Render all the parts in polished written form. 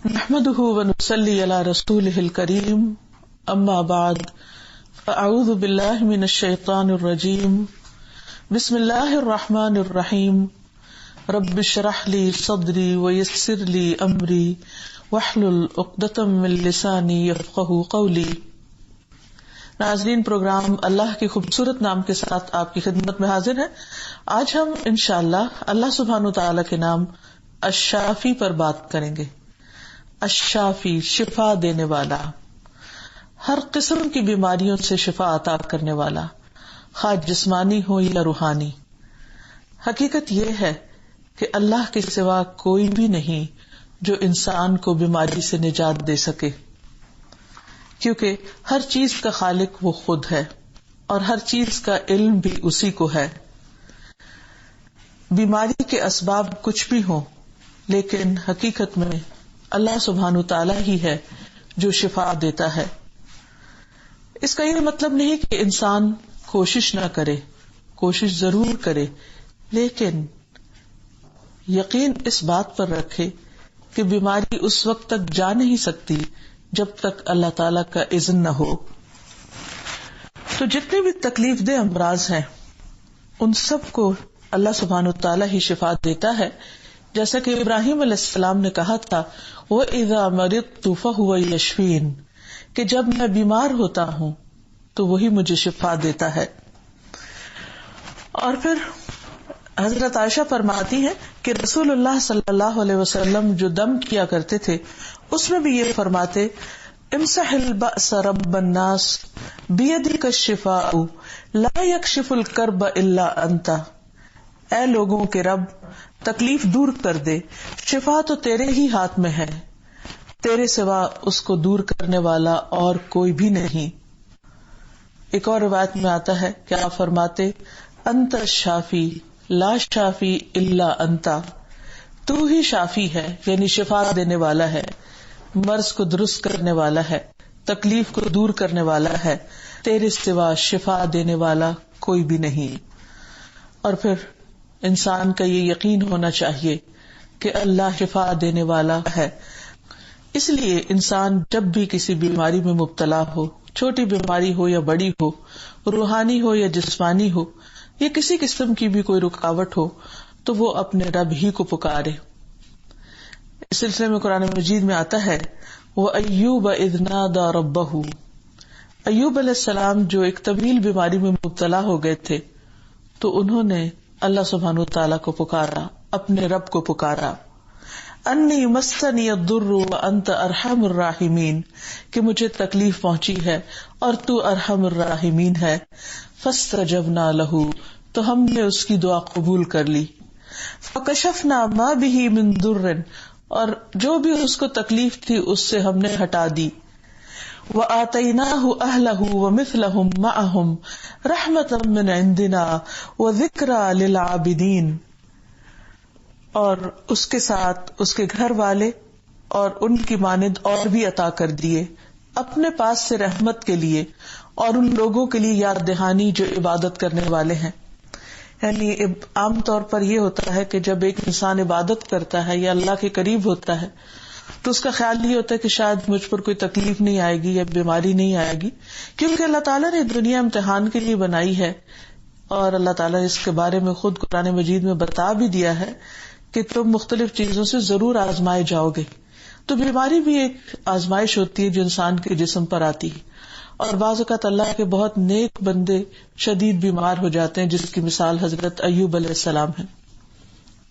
نحمده ونصلي على رسوله الكريم اما بعد فاعوذ بالله من الشيطان الرجيم بسم الله الرحمن الرحيم رب اشرح لي صدري ويسر لي امري واحلل عقدة من لساني يفقهوا قولي۔ ناظرین، پروگرام اللہ کے خوبصورت نام کے ساتھ آپ کی خدمت میں حاضر ہے۔ آج ہم انشاءاللہ اللہ سبحانہ وتعالی کے نام الشافی پر بات کریں گے۔ الشافی، شفا دینے والا، ہر قسم کی بیماریوں سے شفا عطا کرنے والا، خواہ جسمانی ہو یا روحانی۔ حقیقت یہ ہے کہ اللہ کے سوا کوئی بھی نہیں جو انسان کو بیماری سے نجات دے سکے، کیونکہ ہر چیز کا خالق وہ خود ہے اور ہر چیز کا علم بھی اسی کو ہے۔ بیماری کے اسباب کچھ بھی ہوں، لیکن حقیقت میں اللہ سبحانہ تعالیٰ ہی ہے جو شفا دیتا ہے۔ اس کا یہ مطلب نہیں کہ انسان کوشش نہ کرے، کوشش ضرور کرے، لیکن یقین اس بات پر رکھے کہ بیماری اس وقت تک جا نہیں سکتی جب تک اللہ تعالیٰ کا اذن نہ ہو۔ تو جتنے بھی تکلیف دہ امراض ہیں ان سب کو اللہ سبحانہ تعالیٰ ہی شفا دیتا ہے، جیسا کہ ابراہیم علیہ السلام نے کہا تھا، وَإِذَا مَرِضْتُ فَهُوَ يَشْفِينِ، کہ جب میں بیمار ہوتا ہوں تو وہی مجھے شفا دیتا ہے۔ اور پھر حضرت عائشہ فرماتی ہے کہ رسول اللہ صلی اللہ علیہ وسلم جو دم کیا کرتے تھے اس میں بھی یہ فرماتے، امسح البأس رب الناس بیدک الشفاء لا یکشف الکرب الا انت، اے لوگوں کے رب تکلیف دور کر دے، شفا تو تیرے ہی ہاتھ میں ہے، تیرے سوا اس کو دور کرنے والا اور کوئی بھی نہیں۔ ایک اور روایت میں آتا ہے کہ آپ فرماتے، انت الشافی لا شافی الا انت، تو ہی شافی ہے، یعنی شفا دینے والا ہے، مرض کو درست کرنے والا ہے، تکلیف کو دور کرنے والا ہے، تیرے سوا شفا دینے والا کوئی بھی نہیں۔ اور پھر انسان کا یہ یقین ہونا چاہیے کہ اللہ شفا دینے والا ہے۔ اس لیے انسان جب بھی کسی بیماری میں مبتلا ہو، چھوٹی بیماری ہو یا بڑی ہو، روحانی ہو یا جسمانی ہو، یا کسی قسم کی بھی کوئی رکاوٹ ہو، تو وہ اپنے رب ہی کو پکارے۔ اس سلسلے میں قرآن مجید میں آتا ہے، وَأَيُّوبَ إِذْ نَادَى رَبَّهُ، ایوب علیہ السلام جو ایک طویل بیماری میں مبتلا ہو گئے تھے تو انہوں نے اللہ سبحانہ وتعالیٰ کو پکارا، اپنے رب کو پکارا، انی مسنی الضر وانت ارحم الراحمین، کہ مجھے تکلیف پہنچی ہے اور تو ارحم الراحمین ہے، فاستجبنا لہ، تو ہم نے اس کی دعا قبول کر لی، فکشفنا ما بہ من ضر، اور جو بھی اس کو تکلیف تھی اس سے ہم نے ہٹا دی، وآتیناہ اہلہ ومثلہم معہم رحمتا من عندنا وذکری للعابدین، اور اس کے ساتھ اس کے گھر والے اور ان کی مانند اور بھی عطا کر دیے اپنے پاس سے رحمت کے لیے اور ان لوگوں کے لیے یاد دہانی جو عبادت کرنے والے ہیں۔ یعنی عام طور پر یہ ہوتا ہے کہ جب ایک انسان عبادت کرتا ہے یا اللہ کے قریب ہوتا ہے تو اس کا خیال یہ ہوتا ہے کہ شاید مجھ پر کوئی تکلیف نہیں آئے گی یا بیماری نہیں آئے گی، کیونکہ اللہ تعالیٰ نے دنیا امتحان کے لیے بنائی ہے، اور اللہ تعالیٰ نے اس کے بارے میں خود قرآن مجید میں بتا بھی دیا ہے کہ تم مختلف چیزوں سے ضرور آزمائے جاؤ گے۔ تو بیماری بھی ایک آزمائش ہوتی ہے جو انسان کے جسم پر آتی ہے، اور بعض اوقات اللہ کے بہت نیک بندے شدید بیمار ہو جاتے ہیں، جس کی مثال حضرت ایوب علیہ السلام ہے۔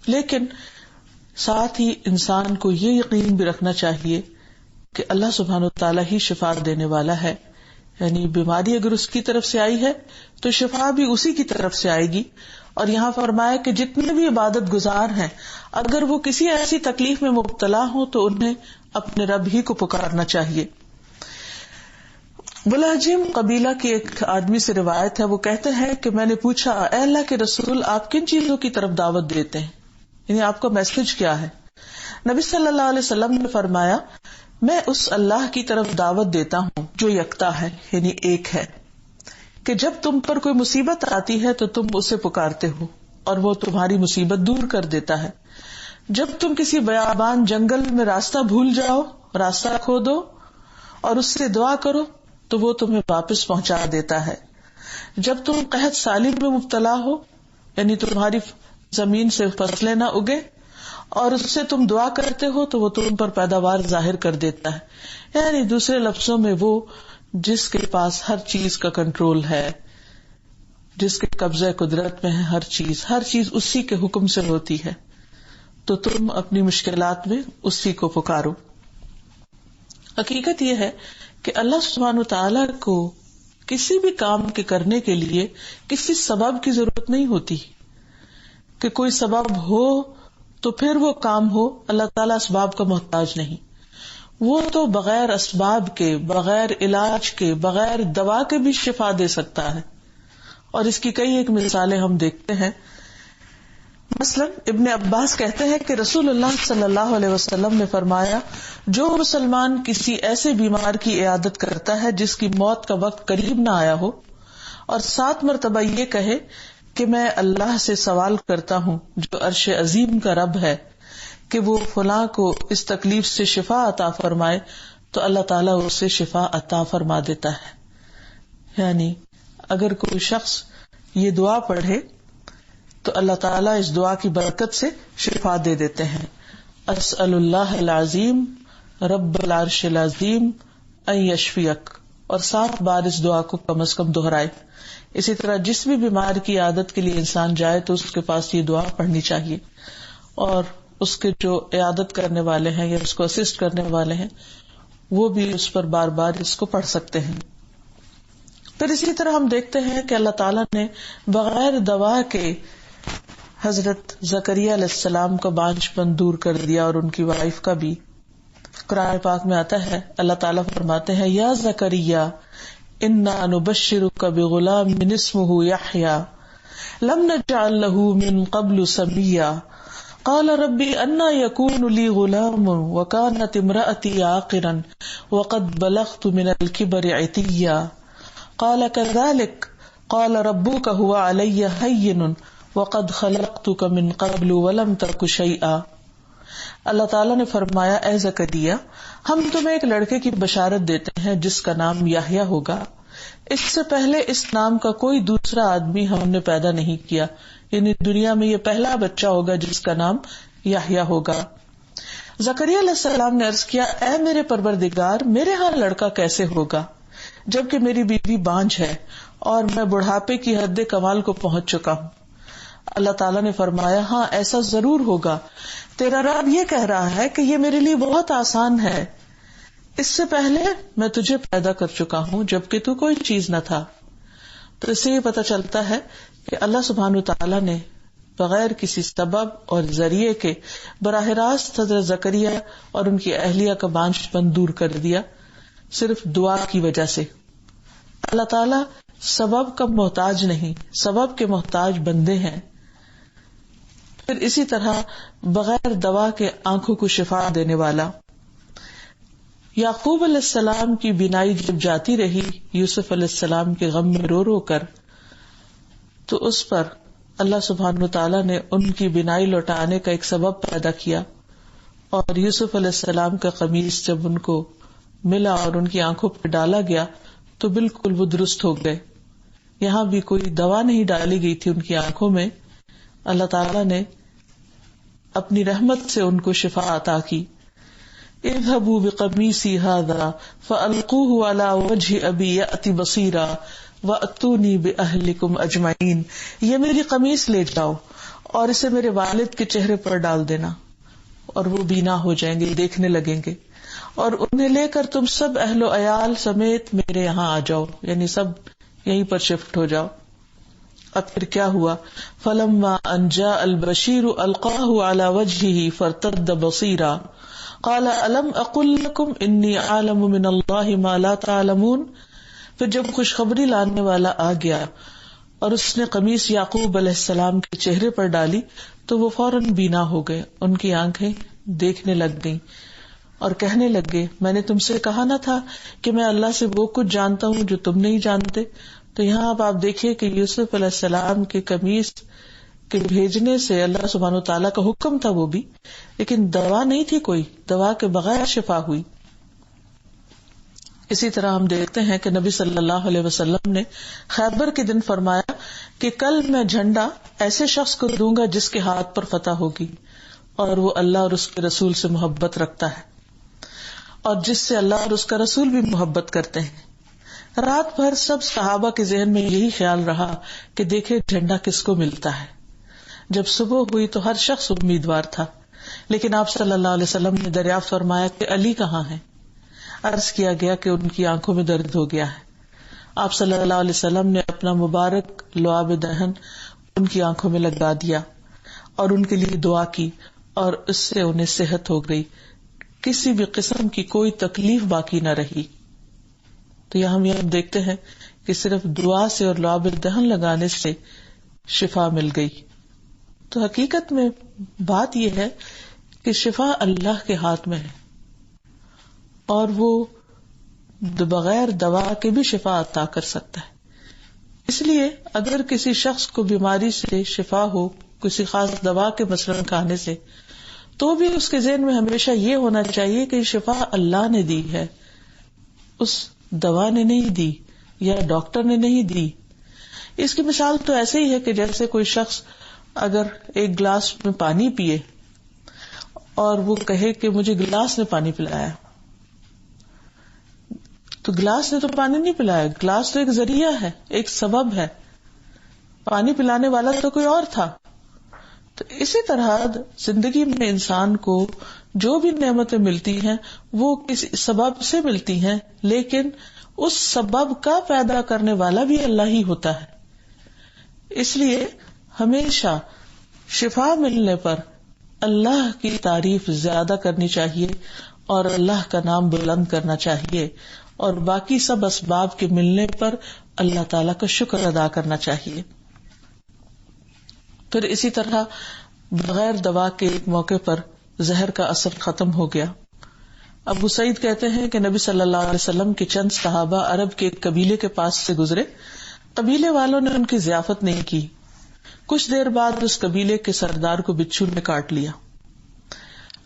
لیکن ساتھ ہی انسان کو یہ یقین بھی رکھنا چاہیے کہ اللہ سبحانہ وتعالیٰ ہی شفا دینے والا ہے، یعنی بیماری اگر اس کی طرف سے آئی ہے تو شفا بھی اسی کی طرف سے آئے گی۔ اور یہاں فرمایا کہ جتنے بھی عبادت گزار ہیں اگر وہ کسی ایسی تکلیف میں مبتلا ہوں تو انہیں اپنے رب ہی کو پکارنا چاہیے۔ بلاجم قبیلہ کے ایک آدمی سے روایت ہے، وہ کہتے ہیں کہ میں نے پوچھا، اے اللہ کے رسول، آپ کن چیزوں کی طرف دعوت دیتے ہیں، یعنی آپ کا میسج کیا ہے؟ نبی صلی اللہ علیہ وسلم نے فرمایا، میں اس اللہ کی طرف دعوت دیتا ہوں جو یکتا ہے، یعنی ایک ہے، کہ جب تم پر کوئی مصیبت آتی ہے تو تم اسے پکارتے ہو اور وہ تمہاری مصیبت دور کر دیتا ہے، جب تم کسی بیابان جنگل میں راستہ بھول جاؤ، راستہ کھودو اور اس سے دعا کرو تو وہ تمہیں واپس پہنچا دیتا ہے. جب تم قحط سالی میں مبتلا ہو، یعنی تمہاری زمین سے فصلیں نہ اگے اور اس سے تم دعا کرتے ہو تو وہ تم پر پیداوار ظاہر کر دیتا ہے. یعنی دوسرے لفظوں میں وہ جس کے پاس ہر چیز کا کنٹرول ہے، جس کے قبضہ قدرت میں ہے ہر چیز اسی کے حکم سے ہوتی ہے، تو تم اپنی مشکلات میں اسی کو پکارو. حقیقت یہ ہے کہ اللہ سبحانہ وتعالی کو کسی بھی کام کے کرنے کے لیے کسی سبب کی ضرورت نہیں ہوتی کہ کوئی سبب ہو تو پھر وہ کام ہو. اللہ تعالیٰ اسباب کا محتاج نہیں، وہ تو بغیر اسباب کے، بغیر علاج کے، بغیر دوا کے بھی شفا دے سکتا ہے. اور اس کی کئی ایک مثالیں ہم دیکھتے ہیں. مثلا ابن عباس کہتے ہیں کہ رسول اللہ صلی اللہ علیہ وسلم نے فرمایا، جو مسلمان کسی ایسے بیمار کی عیادت کرتا ہے جس کی موت کا وقت قریب نہ آیا ہو اور 7 مرتبہ یہ کہے کہ میں اللہ سے سوال کرتا ہوں جو عرش عظیم کا رب ہے کہ وہ فلاں کو اس تکلیف سے شفا عطا فرمائے، تو اللہ تعالیٰ اسے شفا عطا فرما دیتا ہے. یعنی اگر کوئی شخص یہ دعا پڑھے تو اللہ تعالیٰ اس دعا کی برکت سے شفا دے دیتے ہیں. اسأل اللہ العظیم رب العرش العظیم ان یشفیک، اور 7 بار اس دعا کو کم از کم دہرائے. اسی طرح جس بھی بیمار کی عادت کے لیے انسان جائے تو اس کے پاس یہ دعا پڑھنی چاہیے، اور اس کے جو عیادت کرنے والے ہیں یا اس کو اسسٹ کرنے والے ہیں وہ بھی اس پر بار بار اس کو پڑھ سکتے ہیں. پھر اسی طرح ہم دیکھتے ہیں کہ اللہ تعالیٰ نے بغیر دوا کے حضرت زکریا علیہ السلام کا بانجھ پن دور کر دیا، اور ان کی وائف کا بھی. قرآن پاک میں آتا ہے، اللہ تعالیٰ فرماتے ہیں، یا زکریا انا نبشرک بغلام اسمہ یحییٰ لم نجعل له من قبل سمیا قال ربی انا یکون لی غلام وکانت امرأتی عاقرا وقد بلغت من الکبر عتیا قال كذلك قال ربك هو علي هين وقد خلقتك من قبل ولم تك شيئا. اللہ تعالیٰ نے فرمایا، اے زکریا، ہم تمہیں ایک لڑکے کی بشارت دیتے ہیں جس کا نام یحییٰ ہوگا. اس سے پہلے اس نام کا کوئی دوسرا آدمی ہم نے پیدا نہیں کیا، یعنی دنیا میں یہ پہلا بچہ ہوگا جس کا نام یحییٰ ہوگا. زکریا علیہ السلام نے عرض کیا، اے میرے پروردگار، میرے ہاں لڑکا کیسے ہوگا جبکہ میری بیوی بانجھ ہے اور میں بڑھاپے کی حد کمال کو پہنچ چکا ہوں. اللہ تعالیٰ نے فرمایا، ہاں ایسا ضرور ہوگا، تیرا رب یہ کہہ رہا ہے کہ یہ میرے لیے بہت آسان ہے، اس سے پہلے میں تجھے پیدا کر چکا ہوں جبکہ تو کوئی چیز نہ تھا. تو اس سے یہ پتہ چلتا ہے کہ اللہ سبحانہ تعالیٰ نے بغیر کسی سبب اور ذریعے کے براہ راست حضرت زکریا اور ان کی اہلیہ کا بانجھ پن دور کر دیا، صرف دعا کی وجہ سے. اللہ تعالیٰ سبب کا محتاج نہیں، سبب کے محتاج بندے ہیں. پھر اسی طرح بغیر دوا کے آنکھوں کو شفا دینے والا. یعقوب علیہ السلام کی بینائی جب جاتی رہی یوسف علیہ السلام کے غم میں رو رو کر، تو اس پر اللہ سبحانہ تعالیٰ نے ان کی بینائی لوٹانے کا ایک سبب پیدا کیا، اور یوسف علیہ السلام کا قمیص جب ان کو ملا اور ان کی آنکھوں پہ ڈالا گیا تو بالکل وہ درست ہو گئے. یہاں بھی کوئی دوا نہیں ڈالی گئی تھی ان کی آنکھوں میں، اللہ تعالیٰ نے اپنی رحمت سے ان کو شفا عطا کی. اذهبوا بقمیصی هذا فالقوه على وجه ابی یأتی بصیرا واتونی باہلکم اجمعین. یہ میری قمیص لے جاؤ اور اسے میرے والد کے چہرے پر ڈال دینا، اور وہ بینا ہو جائیں گے، دیکھنے لگیں گے، اور انہیں لے کر تم سب اہل و عیال سمیت میرے یہاں آ جاؤ، یعنی سب یہیں پر شفٹ ہو جاؤ. اب پھر کیا ہوا؟ فلما ان جاء البشیر القاہ علی وجہہ فارتد بصیرا قال الم اقل لکم انی اعلم من اللہ ما لا تعلمون. پھر جب خوشخبری لانے والا آ گیا اور اس نے قمیص یعقوب علیہ السلام کے چہرے پر ڈالی تو وہ فوراً بینا ہو گئے، ان کی آنکھیں دیکھنے لگ گئیں، اور کہنے لگے، میں نے تم سے کہا نہ تھا کہ میں اللہ سے وہ کچھ جانتا ہوں جو تم نہیں جانتے. تو یہاں اب آپ دیکھیے کہ یوسف علیہ السلام کے قمیص کہ بھیجنے سے اللہ سبحانہ وتعالیٰ کا حکم تھا وہ بھی، لیکن دوا نہیں تھی کوئی، دوا کے بغیر شفا ہوئی. اسی طرح ہم دیکھتے ہیں کہ نبی صلی اللہ علیہ وسلم نے خیبر کے دن فرمایا کہ کل میں جھنڈا ایسے شخص کو دوں گا جس کے ہاتھ پر فتح ہوگی اور وہ اللہ اور اس کے رسول سے محبت رکھتا ہے اور جس سے اللہ اور اس کا رسول بھی محبت کرتے ہیں. رات بھر سب صحابہ کے ذہن میں یہی خیال رہا کہ دیکھے جھنڈا کس کو ملتا ہے. جب صبح ہوئی تو ہر شخص امیدوار تھا، لیکن آپ صلی اللہ علیہ وسلم نے دریافت فرمایا کہ علی کہاں ہے؟ عرض کیا گیا کہ ان کی آنکھوں میں درد ہو گیا ہے. آپ صلی اللہ علیہ وسلم نے اپنا مبارک لعاب دہن ان کی آنکھوں میں لگا دیا اور ان کے لیے دعا کی اور اس سے انہیں صحت ہو گئی، کسی بھی قسم کی کوئی تکلیف باقی نہ رہی. تو یہاں ہم دیکھتے ہیں کہ صرف دعا سے اور لعاب دہن لگانے سے شفا مل گئی. تو حقیقت میں بات یہ ہے کہ شفا اللہ کے ہاتھ میں ہے اور وہ بغیر دوا کے بھی شفا عطا کر سکتا ہے. اس لیے اگر کسی شخص کو بیماری سے شفا ہو کسی خاص دوا کے مثلاً کھانے سے، تو بھی اس کے ذہن میں ہمیشہ یہ ہونا چاہیے کہ شفا اللہ نے دی ہے، اس دوا نے نہیں دی یا ڈاکٹر نے نہیں دی. اس کی مثال تو ایسے ہی ہے کہ جیسے کوئی شخص اگر ایک گلاس میں پانی پیے اور وہ کہے کہ مجھے گلاس نے پانی پلایا، تو گلاس نے تو پانی نہیں پلایا، گلاس تو ایک ذریعہ ہے، ایک سبب ہے، پانی پلانے والا تو کوئی اور تھا. تو اسی طرح زندگی میں انسان کو جو بھی نعمتیں ملتی ہیں وہ کسی سبب سے ملتی ہیں، لیکن اس سبب کا پیدا کرنے والا بھی اللہ ہی ہوتا ہے. اس لیے ہمیشہ شفا ملنے پر اللہ کی تعریف زیادہ کرنی چاہیے اور اللہ کا نام بلند کرنا چاہیے، اور باقی سب اسباب کے ملنے پر اللہ تعالیٰ کا شکر ادا کرنا چاہیے. پھر اسی طرح بغیر دوا کے ایک موقع پر زہر کا اثر ختم ہو گیا. ابو سعید کہتے ہیں کہ نبی صلی اللہ علیہ وسلم کے چند صحابہ عرب کے ایک قبیلے کے پاس سے گزرے. قبیلے والوں نے ان کی ضیافت نہیں کی. کچھ دیر بعد اس قبیلے کے سردار کو بچھو نے کاٹ لیا.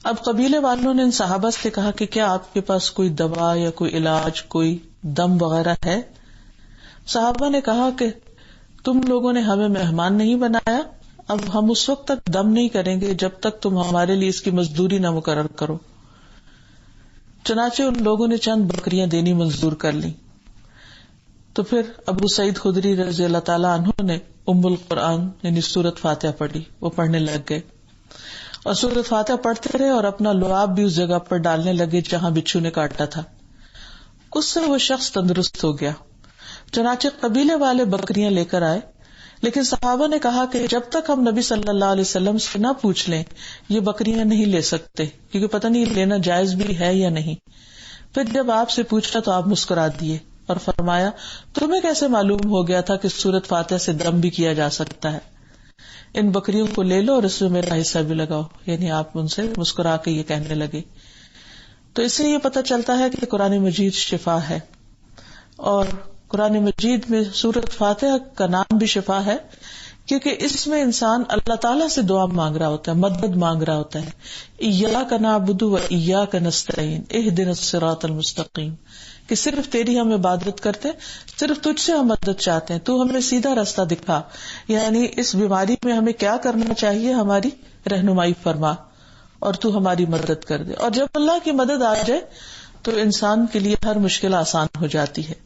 اب قبیلے والوں نے ان صحابہ سے کہا کہ کیا آپ کے پاس کوئی دوا یا کوئی علاج، کوئی دم وغیرہ ہے؟ صحابہ نے کہا کہ تم لوگوں نے ہمیں مہمان نہیں بنایا، اب ہم اس وقت تک دم نہیں کریں گے جب تک تم ہمارے لیے اس کی مزدوری نہ مقرر کرو. چنانچہ ان لوگوں نے چند بکریاں دینی منظور کر لی. تو پھر ابو سعید خدری رضی اللہ تعالیٰ عنہ نے ام القرآن یعنی سورۃ فاتحہ پڑھی. وہ پڑھنے لگ گئے اور سورۃ فاتحہ پڑھتے رہے اور اپنا لعاب بھی اس جگہ پر ڈالنے لگے جہاں بچھو نے کاٹا تھا. اس سے وہ شخص تندرست ہو گیا. چنانچہ قبیلے والے بکریاں لے کر آئے، لیکن صحابہ نے کہا کہ جب تک ہم نبی صلی اللہ علیہ وسلم سے نہ پوچھ لیں یہ بکریاں نہیں لے سکتے، کیونکہ پتہ نہیں لینا جائز بھی ہے یا نہیں. پھر جب آپ سے پوچھا تو آپ مسکرا دیے اور فرمایا تمہیں کیسے معلوم ہو گیا تھا کہ سورۃ فاتحہ سے دم بھی کیا جا سکتا ہے؟ ان بکریوں کو لے لو اور اس میں میرا حصہ بھی لگاؤ. یعنی آپ ان سے مسکرا کے یہ کہنے لگے. تو اس سے یہ پتہ چلتا ہے کہ قرآن مجید شفا ہے، اور قرآن مجید میں سورۃ فاتحہ کا نام بھی شفا ہے، کیونکہ اس میں انسان اللہ تعالیٰ سے دعا مانگ رہا ہوتا ہے، مدد مانگ رہا ہوتا ہے. ایاک نعبد و ایاک نستعین اہدنا الصراط المستقیم، کہ صرف تیری ہم عبادت کرتے، صرف تجھ سے ہم مدد چاہتے ہیں، تو ہمیں سیدھا راستہ دکھا. یعنی اس بیماری میں ہمیں کیا کرنا چاہیے، ہماری رہنمائی فرما اور تو ہماری مدد کر دے. اور جب اللہ کی مدد آ جائے تو انسان کے لیے ہر مشکل آسان ہو جاتی ہے.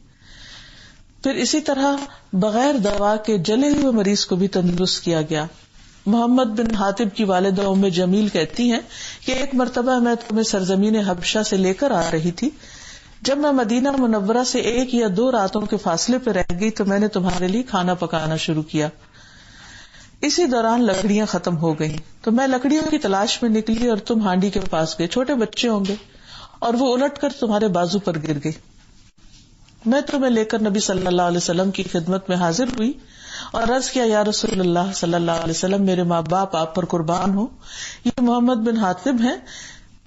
پھر اسی طرح بغیر دوا کے جلے ہوئے مریض کو بھی تندرست کیا گیا. محمد بن حاتب کی والدہ ام جمیل کہتی ہیں کہ ایک مرتبہ میں تمہیں سرزمین حبشہ سے لے کر آ رہی تھی. جب میں مدینہ منورہ سے 1 یا 2 راتوں کے فاصلے پہ رہ گئی تو میں نے تمہارے لیے کھانا پکانا شروع کیا. اسی دوران لکڑیاں ختم ہو گئیں تو میں لکڑیوں کی تلاش میں نکلی اور تم ہانڈی کے پاس گئے. چھوٹے بچے ہوں گے اور وہ الٹ کر تمہارے بازو پر گر گئے. میں تمہیں لے کر نبی صلی اللہ علیہ وسلم کی خدمت میں حاضر ہوئی اور عرض کیا یا رسول اللہ صلی اللہ علیہ وسلم، میرے ماں باپ آپ پر قربان ہو، یہ محمد بن حاتب ہیں.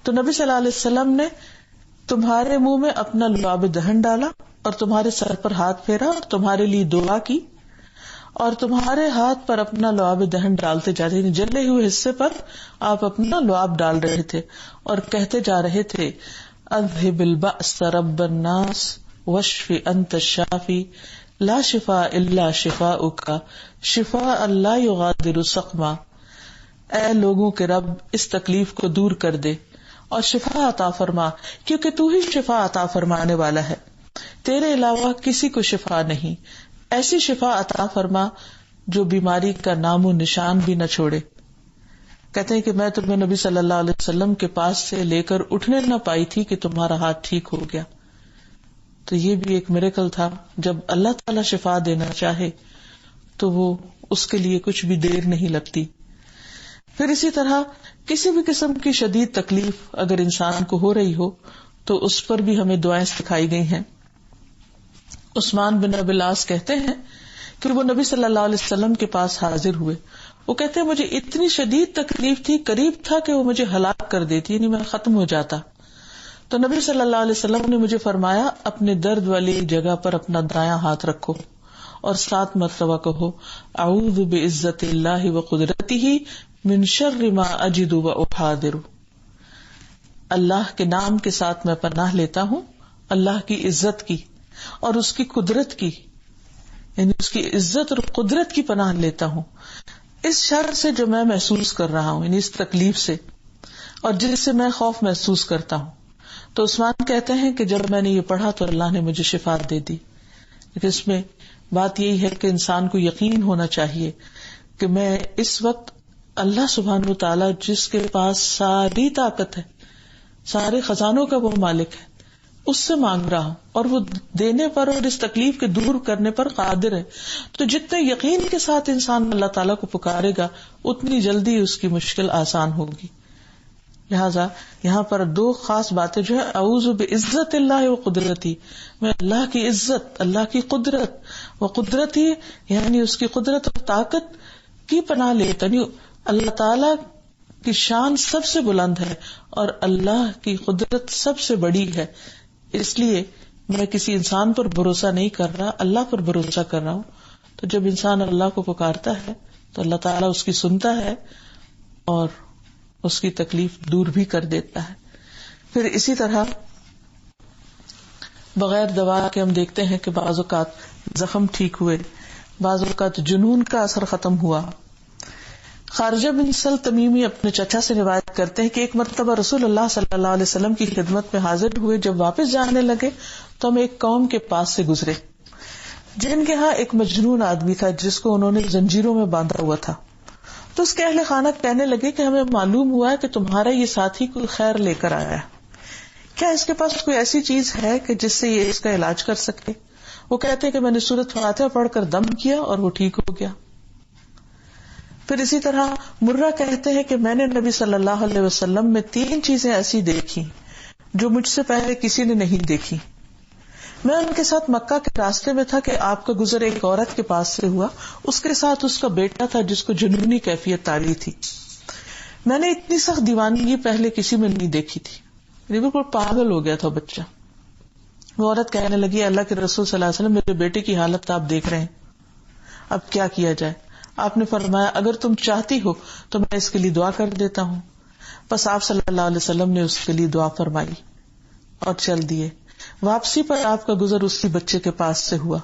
تو نبی صلی اللہ علیہ وسلم نے تمہارے منہ میں اپنا لعاب دہن ڈالا اور تمہارے سر پر ہاتھ پھیرا اور تمہارے لیے دعا کی اور تمہارے ہاتھ پر اپنا لعاب دہن ڈالتے جاتے، یعنی جلے ہوئے حصے پر آپ اپنا لعاب ڈال رہے تھے اور کہتے جا رہے تھے اذهب البأس رب الناس واشف انت الشافی لا شفاء الا شفاؤک شفاء لا یغادر سقما، اے لوگوں کے رب اس تکلیف کو دور کر دے اور شفا عطا فرما، کیونکہ تو ہی شفا عطا فرمانے والا ہے، تیرے علاوہ کسی کو شفا نہیں، ایسی شفا عطا فرما جو بیماری کا نام و نشان بھی نہ چھوڑے۔ کہتے ہیں کہ میں تمہیں نبی صلی اللہ علیہ وسلم کے پاس سے لے کر اٹھنے نہ پائی تھی کہ تمہارا ہاتھ ٹھیک ہو گیا۔ تو یہ بھی ایک میریکل تھا، جب اللہ تعالیٰ شفا دینا چاہے تو وہ اس کے لیے کچھ بھی دیر نہیں لگتی۔ پھر اسی طرح کسی بھی قسم کی شدید تکلیف اگر انسان کو ہو رہی ہو تو اس پر بھی ہمیں دعائیں سکھائی گئی ہیں۔ عثمان بن ابی العاص کہتے ہیں کہ وہ نبی صلی اللہ علیہ وسلم کے پاس حاضر ہوئے، وہ کہتے ہیں مجھے اتنی شدید تکلیف تھی، قریب تھا کہ وہ مجھے ہلاک کر دیتی، یعنی میں ختم ہو جاتا۔ تو نبی صلی اللہ علیہ وسلم نے مجھے فرمایا اپنے درد والی جگہ پر اپنا دایاں ہاتھ رکھو اور 7 مرتبہ کہو اعوذ بعزت اللہ وقدرتہ من شر ما اجد واحاذر، اللہ کے نام کے ساتھ میں پناہ لیتا ہوں اللہ کی عزت کی اور اس کی قدرت کی، یعنی اس کی عزت اور قدرت کی پناہ لیتا ہوں اس شر سے جو میں محسوس کر رہا ہوں، یعنی اس تکلیف سے اور جس سے میں خوف محسوس کرتا ہوں۔ تو عثمان کہتے ہیں کہ جب میں نے یہ پڑھا تو اللہ نے مجھے شفا دے دی۔ لیکن اس میں بات یہی ہے کہ انسان کو یقین ہونا چاہیے کہ میں اس وقت اللہ سبحانہ وتعالی جس کے پاس ساری طاقت ہے، سارے خزانوں کا وہ مالک ہے، اس سے مانگ رہا ہوں اور وہ دینے پر اور اس تکلیف کے دور کرنے پر قادر ہے۔ تو جتنے یقین کے ساتھ انسان اللہ تعالیٰ کو پکارے گا اتنی جلدی اس کی مشکل آسان ہوگی۔ لہذا یہاں پر 2 خاص باتیں جو ہے اعوذ بعزت اللہ و قدرتی، میں اللہ کی عزت، اللہ کی قدرت و قدرتی یعنی اس کی قدرت اور طاقت کی پناہ لیتا، یعنی اللہ تعالیٰ کی شان سب سے بلند ہے اور اللہ کی قدرت سب سے بڑی ہے، اس لیے میں کسی انسان پر بھروسہ نہیں کر رہا، اللہ پر بھروسہ کر رہا ہوں۔ تو جب انسان اللہ کو پکارتا ہے تو اللہ تعالیٰ اس کی سنتا ہے اور اس کی تکلیف دور بھی کر دیتا ہے۔ پھر اسی طرح بغیر دوا کے ہم دیکھتے ہیں کہ بعض اوقات زخم ٹھیک ہوئے، بعض اوقات جنون کا اثر ختم ہوا۔ خارجہ بن سل تمیمی اپنے چچا سے روایت کرتے ہیں کہ ایک مرتبہ رسول اللہ صلی اللہ علیہ وسلم کی خدمت میں حاضر ہوئے، جب واپس جانے لگے تو ہم ایک قوم کے پاس سے گزرے جن کے ہاں ایک مجنون آدمی تھا جس کو انہوں نے زنجیروں میں باندھا ہوا تھا۔ تو اس کے اہل خانہ کہنے لگے کہ ہمیں معلوم ہوا ہے کہ تمہارا یہ ساتھی کوئی خیر لے کر آیا ہے، کیا اس کے پاس کوئی ایسی چیز ہے کہ جس سے یہ اس کا علاج کر سکے؟ وہ کہتے ہیں کہ میں نے سورۃ فاتحہ پڑھ کر دم کیا اور وہ ٹھیک ہو گیا۔ پھر اسی طرح مرہ کہتے ہیں کہ میں نے نبی صلی اللہ علیہ وسلم میں 3 چیزیں ایسی دیکھی جو مجھ سے پہلے کسی نے نہیں دیکھی۔ میں ان کے ساتھ مکہ کے راستے میں تھا کہ آپ کا گزر ایک عورت کے پاس سے ہوا، اس کے ساتھ اس کا بیٹا تھا جس کو جنونی کیفیت تاری تھی۔ میں نے اتنی سخت دیوانگی پہلے کسی میں نہیں دیکھی تھی، بالکل پاگل ہو گیا تھا بچہ۔ وہ عورت کہنے لگی اللہ کے رسول صلی اللہ علیہ وسلم میرے بیٹے کی حالت آپ دیکھ رہے ہیں، اب کیا کیا جائے؟ آپ نے فرمایا اگر تم چاہتی ہو تو میں اس کے لیے دعا کر دیتا ہوں۔ بس آپ صلی اللہ علیہ وسلم نے اس کے لیے دعا فرمائی اور چل دیے۔ واپسی پر آپ کا گزر اسی بچے کے پاس سے ہوا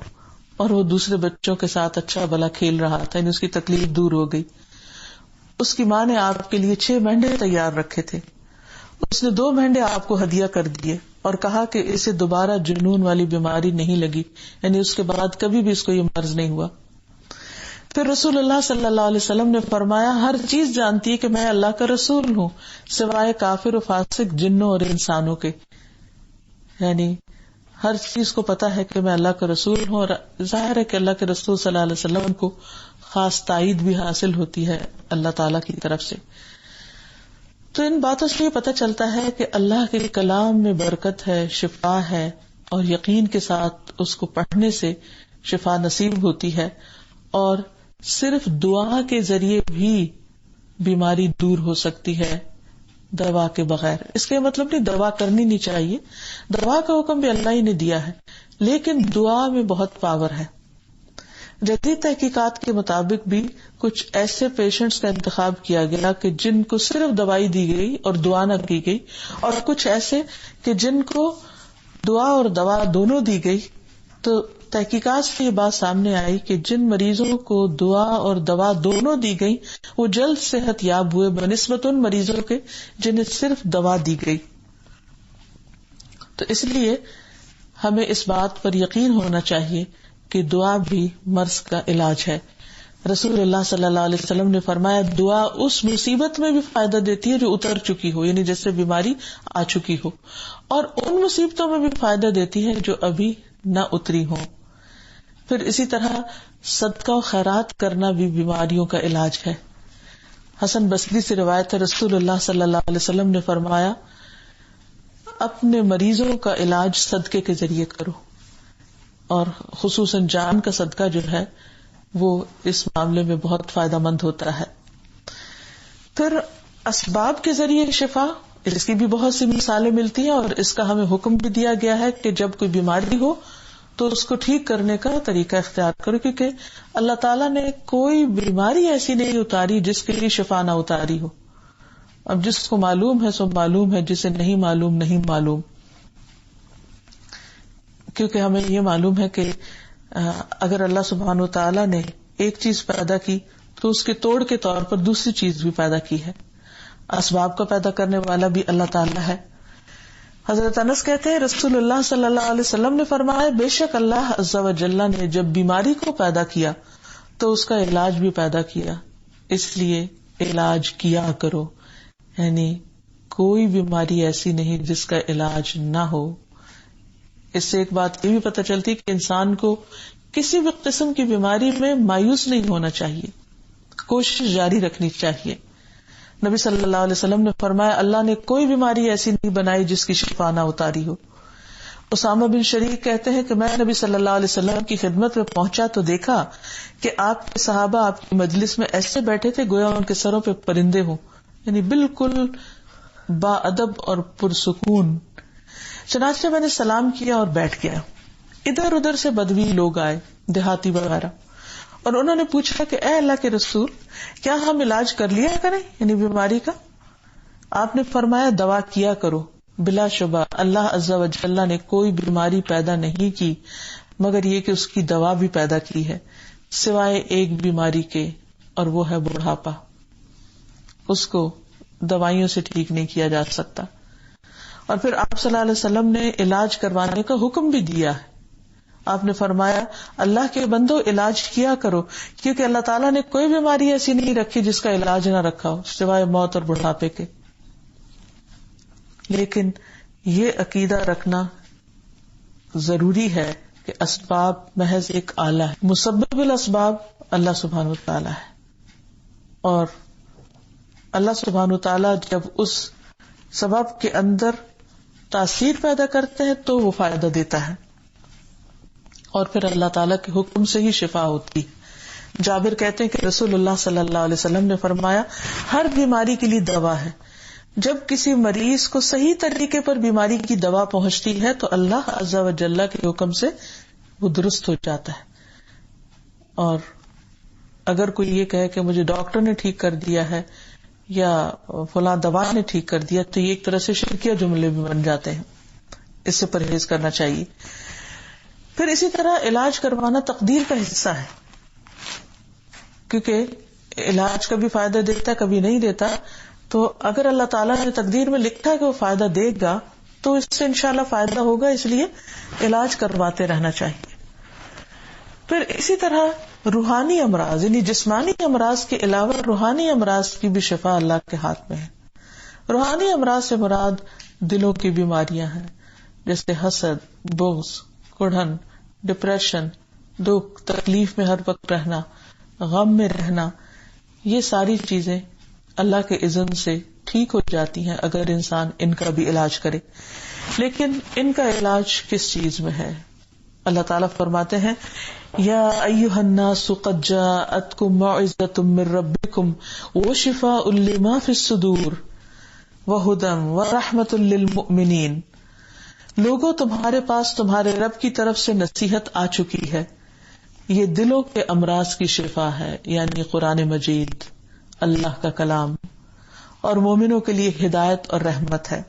اور وہ دوسرے بچوں کے ساتھ اچھا بھلا کھیل رہا تھا، یعنی اس کی تکلیف دور ہو گئی۔ اس کی ماں نے آپ کے لیے 6 مینڈے تیار رکھے تھے، اس نے 2 مینڈے آپ کو ہدیہ کر دیے اور کہا کہ اسے دوبارہ جنون والی بیماری نہیں لگی، یعنی اس کے بعد کبھی بھی اس کو یہ مرض نہیں ہوا۔ پھر رسول اللہ صلی اللہ علیہ وسلم نے فرمایا ہر چیز جانتی ہے کہ میں اللہ کا رسول ہوں سوائے کافر و فاسق جنوں اور انسانوں کے، یعنی ہر چیز کو پتا ہے کہ میں اللہ کا رسول ہوں، اور ظاہر ہے کہ اللہ کے رسول صلی اللہ علیہ وسلم کو خاص تائید بھی حاصل ہوتی ہے اللہ تعالی کی طرف سے۔ تو ان باتوں سے یہ پتہ چلتا ہے کہ اللہ کے کلام میں برکت ہے، شفا ہے، اور یقین کے ساتھ اس کو پڑھنے سے شفا نصیب ہوتی ہے، اور صرف دعا کے ذریعے بھی بیماری دور ہو سکتی ہے دوا کے بغیر۔ اس کا مطلب نہیں دوا کرنی نہیں چاہیے، دوا کا حکم بھی اللہ ہی نے دیا ہے، لیکن دعا میں بہت پاور ہے۔ جدید تحقیقات کے مطابق بھی کچھ ایسے پیشنٹس کا انتخاب کیا گیا کہ جن کو صرف دوائی دی گئی اور دعا نہ کی گئی، اور کچھ ایسے کہ جن کو دعا اور دوا دونوں دی گئی. تو تحقیقات سے یہ بات سامنے آئی کہ جن مریضوں کو دعا اور دوا دونوں دی گئی وہ جلد صحت یاب ہوئے بنسبت ان مریضوں کے جنہیں صرف دوا دی گئی. تو اس لیے ہمیں اس بات پر یقین ہونا چاہیے کہ دعا بھی مرض کا علاج ہے. رسول اللہ صلی اللہ علیہ وسلم نے فرمایا دعا اس مصیبت میں بھی فائدہ دیتی ہے جو اتر چکی ہو، یعنی جیسے بیماری آ چکی ہو، اور ان مصیبتوں میں بھی فائدہ دیتی ہے جو ابھی نہ اتری ہو. پھر اسی طرح صدقہ و خیرات کرنا بھی بیماریوں کا علاج ہے. حسن بصری سے روایت ہے رسول اللہ صلی اللہ علیہ وسلم نے فرمایا اپنے مریضوں کا علاج صدقے کے ذریعے کرو، اور خصوصاً جان کا صدقہ جو ہے وہ اس معاملے میں بہت فائدہ مند ہوتا ہے. پھر اسباب کے ذریعے شفا، اس کی بھی بہت سی مثالیں ملتی ہیں، اور اس کا ہمیں حکم بھی دیا گیا ہے کہ جب کوئی بیماری ہو تو اس کو ٹھیک کرنے کا طریقہ اختیار کرو، کیونکہ اللہ تعالیٰ نے کوئی بیماری ایسی نہیں اتاری جس کے لیے شفا نہ اتاری ہو. اب جس کو معلوم ہے سو معلوم ہے، جسے نہیں معلوم نہیں معلوم. کیونکہ ہمیں یہ معلوم ہے کہ اگر اللہ سبحانہ وتعالیٰ نے ایک چیز پیدا کی تو اس کے توڑ کے طور پر دوسری چیز بھی پیدا کی ہے. اسباب کا پیدا کرنے والا بھی اللہ تعالیٰ ہے. حضرت انس کہتے ہیں رسول اللہ صلی اللہ علیہ وسلم نے فرمایا بے شک اللہ عز و جل نے جب بیماری کو پیدا کیا تو اس کا علاج بھی پیدا کیا، اس لیے علاج کیا کرو. یعنی کوئی بیماری ایسی نہیں جس کا علاج نہ ہو. اس سے ایک بات یہ بھی پتہ چلتی کہ انسان کو کسی بھی قسم کی بیماری میں مایوس نہیں ہونا چاہیے، کوشش جاری رکھنی چاہیے. نبی صلی اللہ علیہ وسلم نے فرمایا اللہ نے کوئی بیماری ایسی نہیں بنائی جس کی شفا نہ اتاری ہو. اسامہ بن شریک کہتے ہیں کہ میں نبی صلی اللہ علیہ وسلم کی خدمت میں پہنچا تو دیکھا کہ آپ کے صحابہ آپ کی مجلس میں ایسے بیٹھے تھے گویا ان کے سروں پہ پرندے ہوں، یعنی بالکل با ادب اور پرسکون. چنانچہ میں نے سلام کیا اور بیٹھ گیا. ادھر ادھر سے بدوی لوگ آئے، دیہاتی وغیرہ، اور انہوں نے پوچھا کہ اے اللہ کے رسول کیا ہم علاج کر لیا کریں یعنی بیماری کا؟ آپ نے فرمایا دوا کیا کرو. بلا شبہ اللہ عز و جل نے کوئی بیماری پیدا نہیں کی مگر یہ کہ اس کی دوا بھی پیدا کی ہے، سوائے ایک بیماری کے، اور وہ ہے بڑھاپا. اس کو دوائیوں سے ٹھیک نہیں کیا جا سکتا. اور پھر آپ صلی اللہ علیہ وسلم نے علاج کروانے کا حکم بھی دیا ہے. آپ نے فرمایا اللہ کے بندو علاج کیا کرو، کیونکہ اللہ تعالیٰ نے کوئی بیماری ایسی نہیں رکھی جس کا علاج نہ رکھا ہو سوائے موت اور بڑھاپے کے. لیکن یہ عقیدہ رکھنا ضروری ہے کہ اسباب محض ایک آلہ ہے، مسبب الاسباب اللہ سبحانہ وتعالی ہے، اور اللہ سبحانہ وتعالی جب اس سبب کے اندر تاثیر پیدا کرتے ہیں تو وہ فائدہ دیتا ہے، اور پھر اللہ تعالیٰ کے حکم سے ہی شفا ہوتی. جابر کہتے ہیں کہ رسول اللہ صلی اللہ علیہ وسلم نے فرمایا ہر بیماری کے لیے دوا ہے. جب کسی مریض کو صحیح طریقے پر بیماری کی دوا پہنچتی ہے تو اللہ عز و جل کے حکم سے وہ درست ہو جاتا ہے. اور اگر کوئی یہ کہے کہ مجھے ڈاکٹر نے ٹھیک کر دیا ہے یا فلاں دوا نے ٹھیک کر دیا تو یہ ایک طرح سے شرکیہ جملے بھی بن جاتے ہیں. اس سے پرہیز کرنا چاہیے. پھر اسی طرح علاج کروانا تقدیر کا حصہ ہے، کیونکہ علاج کبھی فائدہ دیتا ہے کبھی نہیں دیتا. تو اگر اللہ تعالیٰ نے تقدیر میں لکھا ہے کہ وہ فائدہ دے گا تو اس سے انشاءاللہ فائدہ ہوگا، اس لیے علاج کرواتے رہنا چاہیے. پھر اسی طرح روحانی امراض یعنی جسمانی امراض کے علاوہ روحانی امراض کی بھی شفا اللہ کے ہاتھ میں ہے. روحانی امراض سے مراد دلوں کی بیماریاں ہیں جیسے حسد، بغض، کڑھن، ڈپریشن، دکھ، تکلیف میں ہر وقت رہنا، غم میں رہنا. یہ ساری چیزیں اللہ کے اذن سے ٹھیک ہو جاتی ہیں اگر انسان ان کا بھی علاج کرے. لیکن ان کا علاج کس چیز میں ہے؟ اللہ تعالیٰ فرماتے ہیں یا ایھا الناس قد جاءتکم موعظۃ من ربکم وشفاء لما فی الصدور وہدی ورحمۃ للمؤمنین. لوگوں تمہارے پاس تمہارے رب کی طرف سے نصیحت آ چکی ہے، یہ دلوں کے امراض کی شفا ہے، یعنی قرآن مجید اللہ کا کلام، اور مومنوں کے لیے ہدایت اور رحمت ہے۔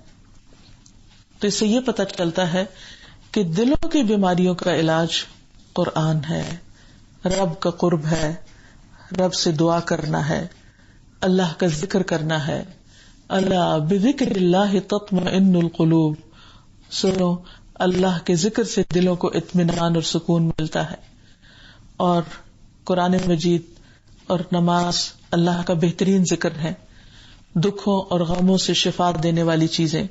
تو اس سے یہ پتہ چلتا ہے کہ دلوں کی بیماریوں کا علاج قرآن ہے، رب کا قرب ہے، رب سے دعا کرنا ہے، اللہ کا ذکر کرنا ہے۔ اللہ بذکر اللہ تطمئن القلوب، سنو اللہ کے ذکر سے دلوں کو اطمینان اور سکون ملتا ہے۔ اور قرآن مجید اور نماز اللہ کا بہترین ذکر ہے، دکھوں اور غموں سے شفا دینے والی چیزیں۔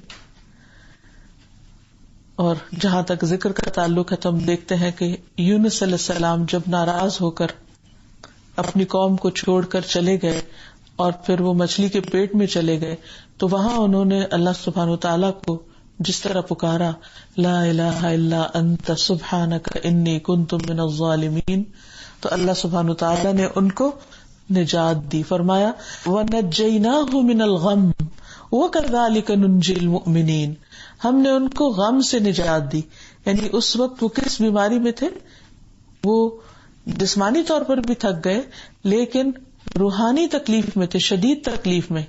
اور جہاں تک ذکر کا تعلق ہے تو ہم دیکھتے ہیں کہ یونس علیہ السلام جب ناراض ہو کر اپنی قوم کو چھوڑ کر چلے گئے اور پھر وہ مچھلی کے پیٹ میں چلے گئے، تو وہاں انہوں نے اللہ سبحانہ وتعالی کو جس طرح پکارا، لا الہ الا انت سبحانک انی کنت من الظالمین، تو اللہ سبحانہ وتعالی نے ان کو نجات دی۔ فرمایا وَنَجَّيْنَاهُ مِنَ الْغَمِّ وَكَذَلِكَ نُنْجِي الْمُؤْمِنِينَ، ہم نے ان کو غم سے نجات دی۔ یعنی اس وقت وہ کس بیماری میں تھے؟ وہ جسمانی طور پر بھی تھک گئے، لیکن روحانی تکلیف میں تھے، شدید تکلیف میں۔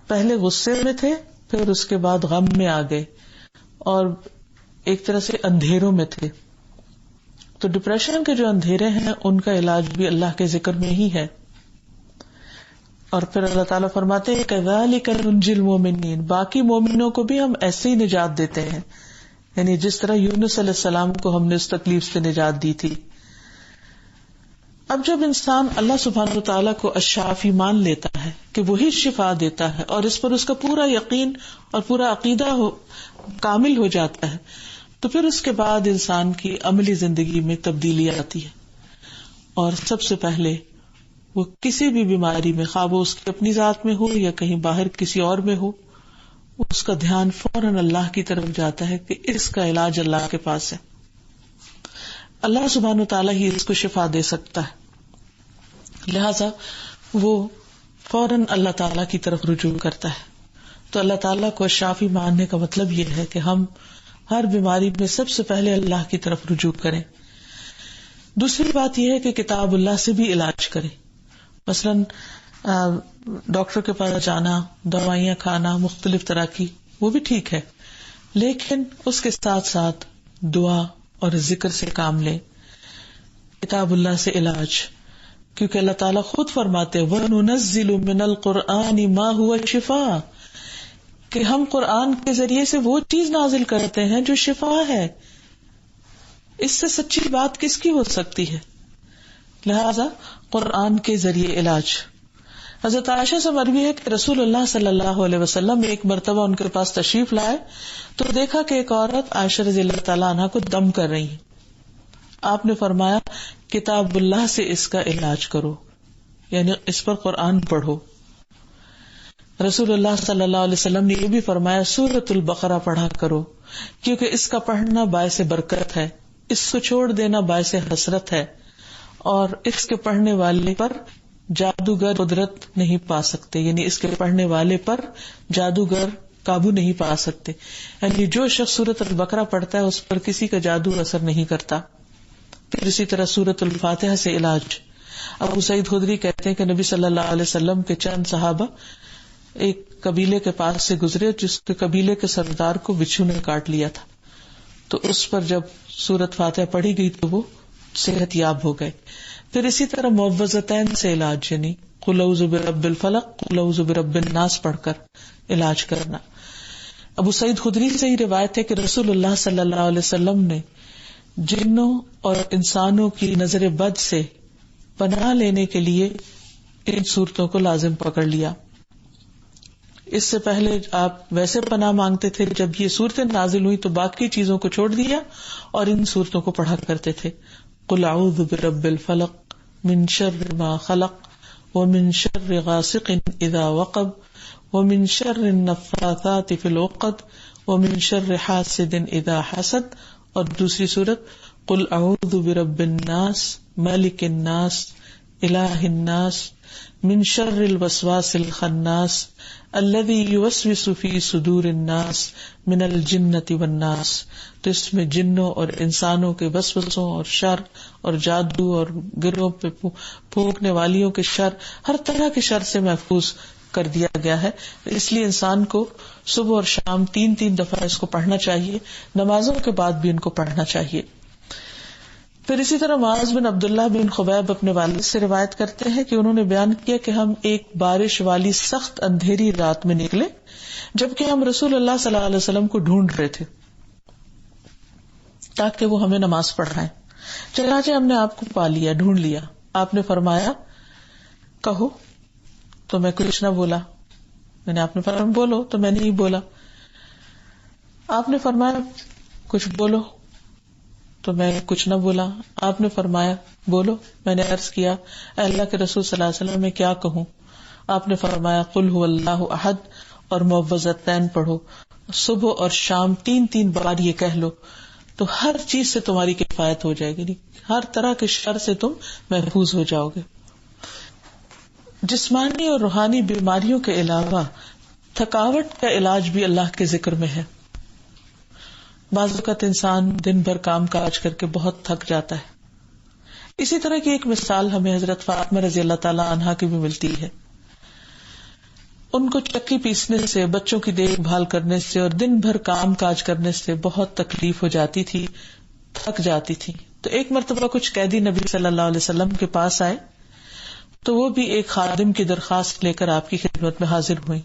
پہلے غصے میں تھے، پھر اس کے بعد غم میں آ گئے، اور ایک طرح سے اندھیروں میں تھے۔ تو ڈپریشن کے جو اندھیرے ہیں ان کا علاج بھی اللہ کے ذکر میں ہی ہے۔ اور پھر اللہ تعالیٰ فرماتے ہیں کذالک ننجی المؤمنین، باقی مومنوں کو بھی ہم ایسے ہی نجات دیتے ہیں، یعنی جس طرح یونس علیہ السلام کو ہم نے اس تکلیف سے نجات دی تھی۔ اب جب انسان اللہ سبحانہ وتعالیٰ کو الشافی مان لیتا ہے کہ وہی شفا دیتا ہے، اور اس پر اس کا پورا یقین اور پورا عقیدہ کامل ہو جاتا ہے، تو پھر اس کے بعد انسان کی عملی زندگی میں تبدیلی آتی ہے۔ اور سب سے پہلے وہ کسی بھی بیماری میں، خواہ وہ اس کی اپنی ذات میں ہو یا کہیں باہر کسی اور میں ہو، اس کا دھیان فوراً اللہ کی طرف جاتا ہے کہ اس کا علاج اللہ کے پاس ہے، اللہ سبحانہ وتعالیٰ ہی اس کو شفا دے سکتا ہے۔ لہذا وہ فوراً اللہ تعالیٰ کی طرف رجوع کرتا ہے۔ تو اللہ تعالیٰ کو شافی ماننے کا مطلب یہ ہے کہ ہم ہر بیماری میں سب سے پہلے اللہ کی طرف رجوع کریں۔ دوسری بات یہ ہے کہ کتاب اللہ سے بھی علاج کریں۔ مثلاً ڈاکٹر کے پاس جانا، دوائیاں کھانا مختلف طرح کی، وہ بھی ٹھیک ہے، لیکن اس کے ساتھ ساتھ دعا اور ذکر سے کام لیں، کتاب اللہ سے علاج، کیونکہ اللہ تعالیٰ خود فرماتے وَنُنَزِّلُ مِنَ الْقُرْآنِ مَا هُوَ شِفَاء، کہ ہم قرآن کے ذریعے سے وہ چیز نازل کرتے ہیں جو شفا ہے۔ اس سے سچی بات کس کی ہو سکتی ہے؟ لہذا قرآن کے ذریعے علاج۔ حضرت عائشہ سے مروی ہے کہ رسول اللہ صلی اللہ علیہ وسلم ایک مرتبہ ان کے پاس تشریف لائے تو دیکھا کہ ایک عورت عائشہ رضی اللہ تعالیٰ عنہ کو دم کر رہی ہے۔ آپ نے فرمایا کتاب اللہ سے اس کا علاج کرو، یعنی اس پر قرآن پڑھو۔ رسول اللہ صلی اللہ علیہ وسلم نے یہ بھی فرمایا سورۃ البقرہ پڑھا کرو، کیونکہ اس کا پڑھنا باعث برکت ہے، اس کو چھوڑ دینا باعث حسرت ہے، اور اس کے پڑھنے والے پر جادوگر قدرت نہیں پا سکتے، یعنی اس کے پڑھنے والے پر جادوگر قابو نہیں پا سکتے، یعنی جو شخص سورۃ البقرہ پڑھتا ہے اس پر کسی کا جادو اثر نہیں کرتا۔ پھر اسی طرح سورۃ الفاتحہ سے علاج۔ ابو سعید خدری کہتے ہیں کہ نبی صلی اللہ علیہ وسلم کے چند صحابہ ایک قبیلے کے پاس سے گزرے جس کے قبیلے کے سردار کو بچھو نے کاٹ لیا تھا، تو اس پر جب سورۃ فاتحہ پڑھی گئی تو وہ صحت یاب ہو گئے۔ پھر اسی طرح معوذتین سے علاج، یعنی قل اعوذ برب الفلق قل اعوذ برب الناس پڑھ کر علاج کرنا۔ ابو سعید خدری سے ہی روایت ہے کہ رسول اللہ صلی اللہ علیہ وسلم نے جنوں اور انسانوں کی نظر بد سے پناہ لینے کے لیے ان صورتوں کو لازم پکڑ لیا۔ اس سے پہلے آپ ویسے پناہ مانگتے تھے، جب یہ صورتیں نازل ہوئی تو باقی چیزوں کو چھوڑ دیا اور ان صورتوں کو پڑھا کرتے تھے۔ قل اعوذ برب الفلق من شر ما خلق ومن شر غاسق اذا وقب ومن شر النفاثات في العقد ومن شر حاسد اذا حسد، اور دوسری صورت قل اعوذ برب الناس ملک الناس الہ الناس من شر الوسواس الخناس الذی یوسوس فی صدور الناس من الجنۃ والناس. تو اس میں جنوں اور انسانوں کے وسوسوں اور شر اور جادو اور گروہ پہ پھونکنے والیوں کے شر، ہر طرح کے شر سے محفوظ کر دیا گیا ہے. اس لیے انسان کو صبح اور شام 3 دفعہ اس کو پڑھنا چاہیے، نمازوں کے بعد بھی ان کو پڑھنا چاہیے. پھر اسی طرح معاذ بن عبداللہ بن خبیب اپنے والد سے روایت کرتے ہیں کہ انہوں نے بیان کیا کہ ہم ایک بارش والی سخت اندھیری رات میں نکلے، جبکہ ہم رسول اللہ صلی اللہ علیہ وسلم کو ڈھونڈ رہے تھے تاکہ وہ ہمیں نماز پڑھائیں. چنانچہ ہم نے آپ کو پا لیا، ڈھونڈ لیا. آپ نے فرمایا کہو، تو میں کچھ نہ بولا. آپ نے فرمایا بولو، تو میں نہیں بولا. آپ نے فرمایا کچھ بولو، تو میں کچھ نہ بولا. آپ نے فرمایا بولو. میں نے عرض کیا اے اللہ کے رسول صلی اللہ علیہ وسلم میں کیا کہوں؟ آپ نے فرمایا قل هو اللہ احد اور معوذتین پڑھو. صبح اور شام 3 بار یہ کہہ لو تو ہر چیز سے تمہاری کفایت ہو جائے گی، ہر طرح کے شر سے تم محفوظ ہو جاؤ گے. جسمانی اور روحانی بیماریوں کے علاوہ تھکاوٹ کا علاج بھی اللہ کے ذکر میں ہے. بعض اوقات انسان دن بھر کام کاج کر کے بہت تھک جاتا ہے. اسی طرح کی ایک مثال ہمیں حضرت فاطمہ رضی اللہ تعالی عنہا کی بھی ملتی ہے. ان کو چکی پیسنے سے، بچوں کی دیکھ بھال کرنے سے اور دن بھر کام کاج کرنے سے بہت تکلیف ہو جاتی تھی، تھک جاتی تھی. تو ایک مرتبہ کچھ قیدی نبی صلی اللہ علیہ وسلم کے پاس آئے تو وہ بھی ایک خادم کی درخواست لے کر آپ کی خدمت میں حاضر ہوئی،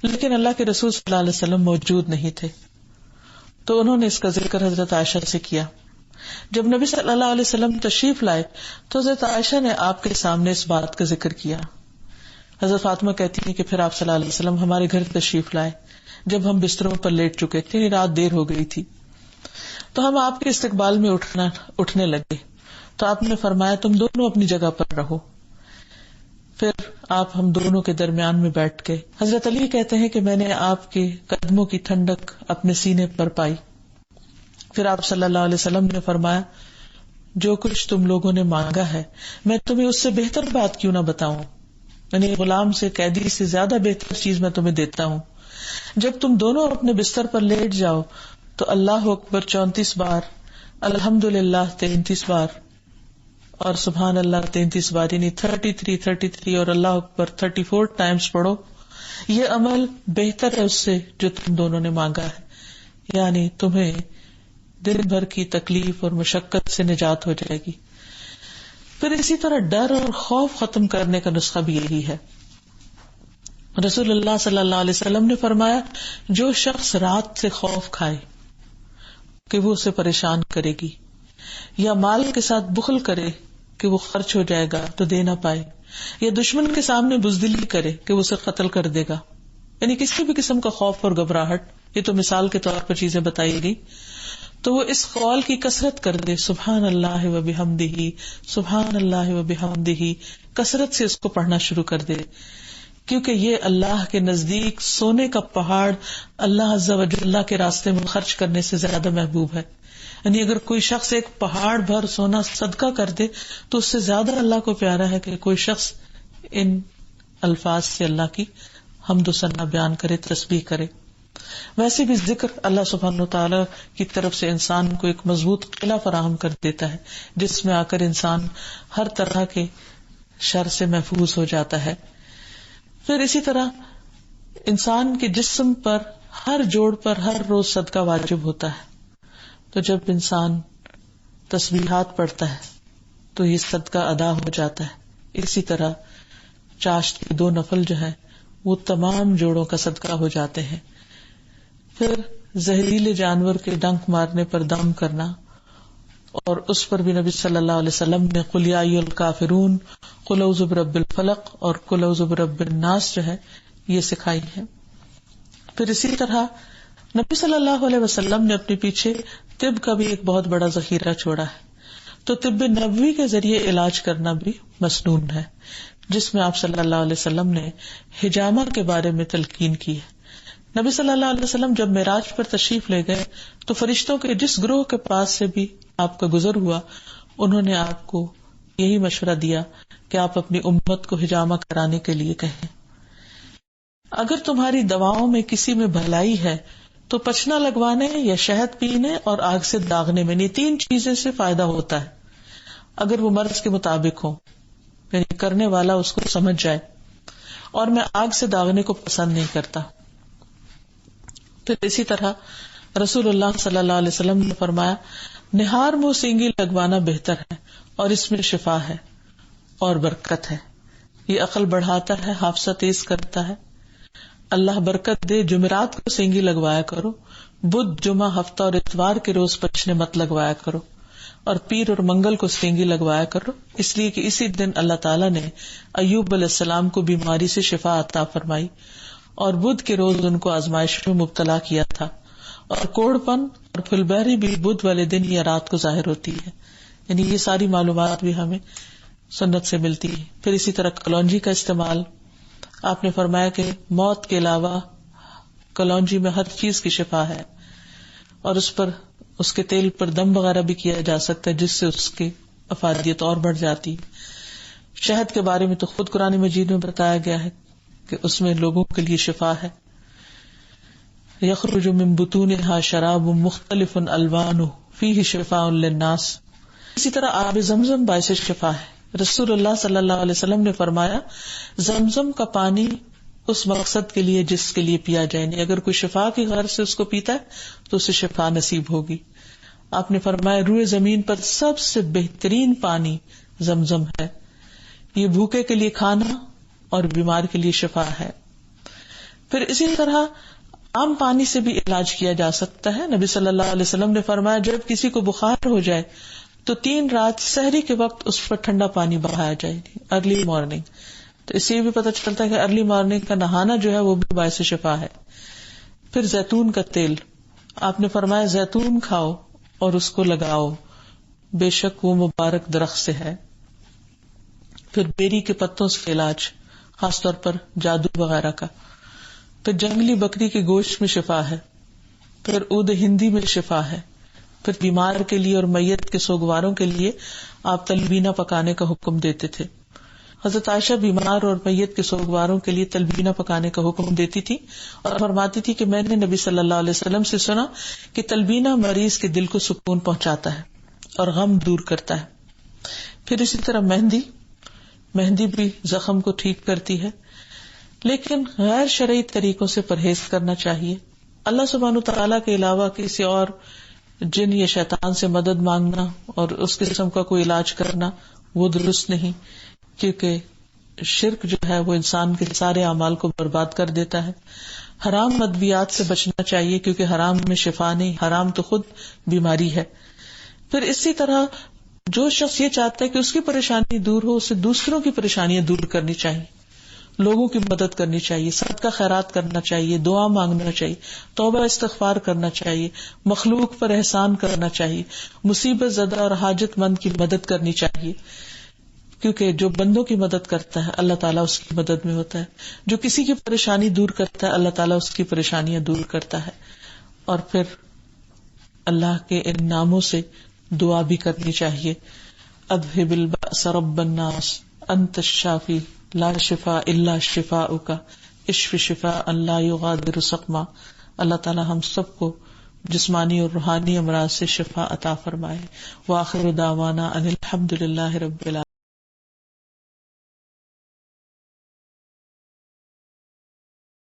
لیکن اللہ کے رسول صلی اللہ علیہ وسلم موجود نہیں تھے. تو انہوں نے اس کا ذکر حضرت عائشہ سے کیا. جب نبی صلی اللہ علیہ وسلم تشریف لائے تو حضرت عائشہ نے آپ کے سامنے اس بات کا ذکر کیا. حضرت فاطمہ کہتی ہیں کہ پھر آپ صلی اللہ علیہ وسلم ہمارے گھر تشریف لائے جب ہم بستروں پر لیٹ چکے تھے، رات دیر ہو گئی تھی. تو ہم آپ کے استقبال میں اٹھنے لگے تو آپ نے فرمایا تم دونوں اپنی جگہ پر رہو. پھر آپ ہم دونوں کے درمیان میں بیٹھ گئے. حضرت علی کہتے ہیں کہ میں نے آپ کے قدموں کی ٹھنڈک اپنے سینے پر پائی. پھر آپ صلی اللہ علیہ وسلم نے فرمایا جو کچھ تم لوگوں نے مانگا ہے میں تمہیں اس سے بہتر بات کیوں نہ بتاؤں. یعنی غلام سے، قیدی سے زیادہ بہتر چیز میں تمہیں دیتا ہوں. جب تم دونوں اپنے بستر پر لیٹ جاؤ تو اللہ اکبر 34 بار، الحمدللہ 33 بار اور سبحان اللہ 33 بار، یعنی 33 اور اللہ اکبر 34 ٹائمز پڑھو. یہ عمل بہتر ہے اس سے جو تم دونوں نے مانگا ہے، یعنی تمہیں دن بھر کی تکلیف اور مشقت سے نجات ہو جائے گی. پھر اسی طرح ڈر اور خوف ختم کرنے کا نسخہ بھی یہی ہے. رسول اللہ صلی اللہ علیہ وسلم نے فرمایا جو شخص رات سے خوف کھائے کہ وہ اسے پریشان کرے گی، یا مال کے ساتھ بخل کرے کہ وہ خرچ ہو جائے گا تو دے نہ پائے، یا دشمن کے سامنے بزدلی کرے کہ وہ اسے قتل کر دے گا، یعنی کسی بھی قسم کا خوف اور گھبراہٹ، یہ تو مثال کے طور پر چیزیں بتائی گئی، تو وہ اس قول کی کثرت کر دے سبحان اللہ و بحمدہ، سبحان اللہ و بحمدہ، کثرت سے اس کو پڑھنا شروع کر دے، کیونکہ یہ اللہ کے نزدیک سونے کا پہاڑ اللہ عز و جل کے راستے میں خرچ کرنے سے زیادہ محبوب ہے. یعنی اگر کوئی شخص ایک پہاڑ بھر سونا صدقہ کر دے تو اس سے زیادہ اللہ کو پیارا ہے کہ کوئی شخص ان الفاظ سے اللہ کی حمد و ثنا بیان کرے، تسبیح کرے. ویسے بھی ذکر اللہ سبحانہ وتعالی کی طرف سے انسان کو ایک مضبوط قلعہ فراہم کر دیتا ہے جس میں آ کر انسان ہر طرح کے شر سے محفوظ ہو جاتا ہے. پھر اسی طرح انسان کے جسم پر ہر جوڑ پر ہر روز صدقہ واجب ہوتا ہے. تو جب انسان تسبیحات پڑھتا ہے تو یہ صدقہ ادا ہو جاتا ہے. اسی طرح چاشت کے 2 نفل جو ہیں وہ تمام جوڑوں کا صدقہ ہو جاتے ہیں. پھر زہریلے جانور کے ڈنک مارنے پر دم کرنا، اور اس پر بھی نبی صلی اللہ علیہ وسلم نے قل یا ایھا الکافرون، قل اعوذ برب الفلق اور قل اعوذ برب الناس جو ہے یہ سکھائی ہے. پھر اسی طرح نبی صلی اللہ علیہ وسلم نے اپنے پیچھے طب کا بھی ایک بہت بڑا ذخیرہ چھوڑا ہے. تو طب نبوی کے ذریعے علاج کرنا بھی مسنون ہے، جس میں آپ صلی اللہ علیہ وسلم نے حجامہ کے بارے میں تلقین کی ہے. نبی صلی اللہ علیہ وسلم جب معراج پر تشریف لے گئے تو فرشتوں کے جس گروہ کے پاس سے بھی آپ کا گزر ہوا انہوں نے آپ کو یہی مشورہ دیا کہ آپ اپنی امت کو حجامہ کرانے کے لیے کہیں. اگر تمہاری دواؤں میں کسی میں بھلائی ہے تو پچنا لگوانے یا شہد پینے اور آگ سے داغنے میں، یہ 3 چیزیں سے فائدہ ہوتا ہے اگر وہ مرض کے مطابق ہو، یعنی کرنے والا اس کو سمجھ جائے. اور میں آگ سے داغنے کو پسند نہیں کرتا. پھر اسی طرح رسول اللہ صلی اللہ علیہ وسلم نے فرمایا نہار منہ سینگی لگوانا بہتر ہے اور اس میں شفا ہے اور برکت ہے. یہ عقل بڑھاتا ہے، حافظہ تیز کرتا ہے. اللہ برکت دے. جمعرات کو سینگی لگوایا کرو. بدھ، جمعہ، ہفتہ اور اتوار کے روز پچنے مت لگوایا کرو. اور پیر اور منگل کو سینگی لگوایا کرو، اس لیے کہ اسی دن اللہ تعالیٰ نے ایوب علیہ السلام کو بیماری سے شفا عطا فرمائی اور بدھ کے روز ان کو آزمائش میں مبتلا کیا تھا. اور کوڑ پن اور پھلبہری بھی بدھ والے دن یا رات کو ظاہر ہوتی ہے. یعنی یہ ساری معلومات بھی ہمیں سنت سے ملتی ہے. پھر اسی طرح کلونجی کا استعمال، آپ نے فرمایا کہ موت کے علاوہ کلونجی میں ہر چیز کی شفا ہے، اور اس کے تیل پر دم وغیرہ بھی کیا جا سکتا ہے جس سے اس کی افادیت اور بڑھ جاتی. شہد کے بارے میں تو خود قرآن مجید میں بتایا گیا ہے کہ اس میں لوگوں کے لیے شفا ہے. یخرج من بطونها شراب مختلف الوانہ فیہ شفاء للناس. اسی طرح آب زمزم باعث شفا ہے. رسول اللہ صلی اللہ علیہ وسلم نے فرمایا زمزم کا پانی اس مقصد کے لیے جس کے لیے پیا جائے، نہیں اگر کوئی شفا کی غرض سے اس کو پیتا ہے تو اسے شفا نصیب ہوگی. آپ نے فرمایا روئے زمین پر سب سے بہترین پانی زمزم ہے. یہ بھوکے کے لیے کھانا اور بیمار کے لیے شفا ہے. پھر اسی طرح عام پانی سے بھی علاج کیا جا سکتا ہے. نبی صلی اللہ علیہ وسلم نے فرمایا جب کسی کو بخار ہو جائے تو 3 رات سحری کے وقت اس پر ٹھنڈا پانی بہایا جائے، ارلی مارننگ. تو اس سے بھی پتہ چلتا ہے کہ ارلی مارننگ کا نہانا جو ہے وہ بھی باعث شفا ہے. پھر زیتون کا تیل، آپ نے فرمایا زیتون کھاؤ اور اس کو لگاؤ، بے شک وہ مبارک درخت سے ہے. پھر بیری کے پتوں سے علاج، خاص طور پر جادو وغیرہ کا. پھر جنگلی بکری کے گوشت میں شفا ہے. پھر عود ہندی میں شفا ہے. پھر بیمار کے لیے اور میت کے سوگواروں کے لیے آپ تلبینہ پکانے کا حکم دیتے تھے. حضرت عائشہ بیمار اور میت کے سوگواروں کے لیے تلبینہ پکانے کا حکم دیتی تھی اور فرماتی تھی کہ میں نے نبی صلی اللہ علیہ وسلم سے سنا کہ تلبینہ مریض کے دل کو سکون پہنچاتا ہے اور غم دور کرتا ہے. پھر اسی طرح مہندی بھی زخم کو ٹھیک کرتی ہے، لیکن غیر شرعی طریقوں سے پرہیز کرنا چاہیے. اللہ سبحانہ تعالیٰ کے علاوہ کسی اور جن یا شیطان سے مدد مانگنا اور اس قسم کا کوئی علاج کرنا وہ درست نہیں، کیونکہ شرک جو ہے وہ انسان کے سارے اعمال کو برباد کر دیتا ہے. حرام ادویات سے بچنا چاہیے کیونکہ حرام میں شفا نہیں، حرام تو خود بیماری ہے. پھر اسی طرح جو شخص یہ چاہتا ہے کہ اس کی پریشانی دور ہو، اسے دوسروں کی پریشانیاں دور کرنی چاہیے، لوگوں کی مدد کرنی چاہیے، صدقہ خیرات کرنا چاہیے، دعا مانگنا چاہیے، توبہ استغفار کرنا چاہیے، مخلوق پر احسان کرنا چاہیے، مصیبت زدہ اور حاجت مند کی مدد کرنی چاہیے، کیونکہ جو بندوں کی مدد کرتا ہے اللہ تعالیٰ اس کی مدد میں ہوتا ہے. جو کسی کی پریشانی دور کرتا ہے اللہ تعالیٰ اس کی پریشانیاں دور کرتا ہے. اور پھر اللہ کے ان ناموں سے دعا بھی کرنی چاہیے. اذهب البأس رب الناس انت الشافی لا شفاء الا شفاؤک اشف شفاء لا یغادر سقما. اللہ تعالی ہم سب کو جسمانی اور روحانی امراض سے شفا عطا فرمائے. وآخر دعوانا ان الحمد للہ رب العالمین.